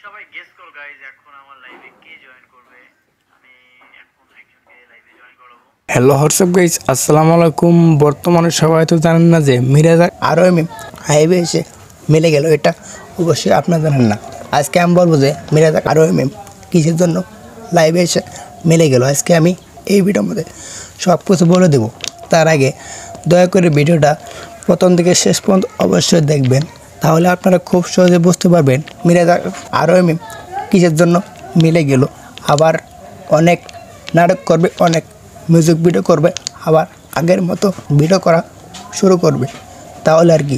সবাই গেস করো গাইস, এখন আমার লাইভে কে জয়েন করবে। আমি এখন একজনকে লাইভে জয়েন করাবো। হ্যালো হোয়াটসঅ্যাপ গাইস, আসসালামু আলাইকুম। বর্তমানে সবাই তো জানেন না যে মিরাজ আরও হাইবে এসে মিলে গেল, এটা অবশ্যই আপনারা জানেন না। আজকে আমি বলবো যে মিরাজ আরও কিসের জন্য লাইভে এসে মিলে গেল। আজকে আমি এই ভিডিওর মধ্যে সব কিছু বলে দেবো। তার আগে দয়া করে ভিডিওটা প্রথম থেকে শেষ পর্যন্ত অবশ্যই দেখবেন, তাহলে আপনারা খুব সহজে বুঝতে পারবেন মিরাজ আরও কিসের জন্য মিলে গেল। আবার অনেক নাটক করবে, অনেক মিউজিক ভিডিও করবে, আবার আগের মতো ভিডিও করা শুরু করবে। তাহলে আর কি,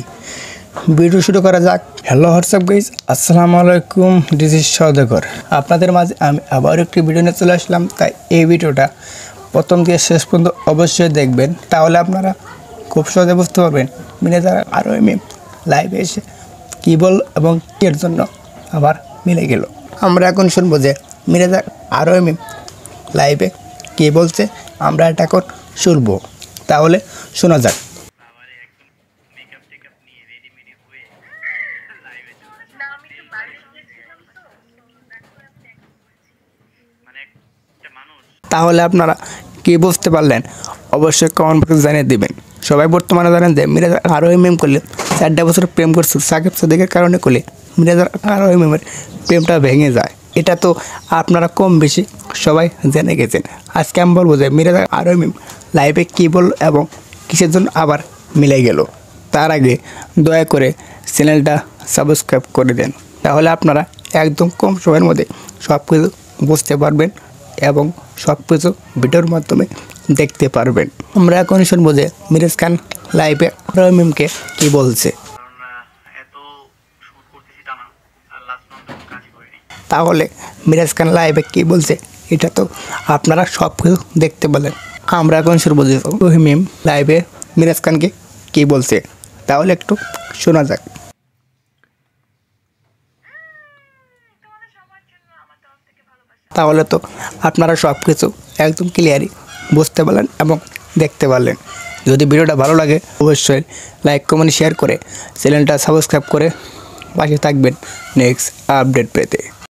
ভিডিও শুরু করা যাক। হ্যালো হোয়াটসঅ্যাপ গাইস, আসসালামু আলাইকুম। দিস ইজ সওদাগর। আপনাদের মাঝে আমি আবার একটি ভিডিও নিয়ে চলে আসলাম। তাই এই ভিডিওটা প্রথম থেকে শেষ পর্যন্ত অবশ্যই দেখবেন, তাহলে আপনারা খুব সহজে বুঝতে পারবেন মিরাজ আরও লাইভে এসে কী বল এবং এর জন্য আবার মিলে গেল। আমরা এখন শুনবো যে মিরাজ আরও লাইভে কী বলছে, আমরা এটা এখন শুনবো, তাহলে শোনা যাক। আবার একদম মেকআপ টেকআপ নিয়ে রেডি মেডি হয়ে লাইভে চলে আসে। মানে একটা মানুষ। তাহলে আপনারা কী বুঝতে পারলেন অবশ্যই কমেন্ট বক্সে জানিয়ে দেবেন। সবাই বর্তমানে জানেন যে মিরাজ আরও করলে 4টা বছর প্রেম করছে সাকিব সাদিকের কারণে করলে মিরাজ আরও প্রেমটা ভেঙে যায়। এটা তো আপনারা কম বেশি সবাই জেনে গেছেন। আজকে আমি বলবো যে মিরাজ আরও লাইভে কী বলল এবং কিসের জন্য আবার মিলে গেল। তার আগে দয়া করে চ্যানেলটা সাবস্ক্রাইব করে দেন, তাহলে আপনারা একদম কম সময়ের মধ্যে সব কিছু বুঝতে পারবেন এবং সব কিছু ভিডিওর মাধ্যমে দেখতে পারবেন। আমরা এখন শুনবো যে মিরাজ খান লাইভে রহিমকে কী বলছে। কারণ এত শুট করতেছি তা না, আর লাস্ট মান্থ কাজই করিনি। তাহলে মিরাজ খান লাইভে কী বলছে এটা তো আপনারা সব কিছু দেখতে পেলেন। আমরা এখন শুনবো যে রহিম লাইভে মিরাজ খানকে কী বলছে, তাহলে একটু শোনা যাক। তাহলে তো আপনারা সব কিছু একদম ক্লিয়ারই বুঝতে পারলেন এবং দেখতে পারলেন। যদি ভিডিওটা ভালো লাগে অবশ্যই লাইক কমেন্ট শেয়ার করে চ্যানেলটা সাবস্ক্রাইব করে পাশে থাকবেন নেক্সট আপডেট পেতে।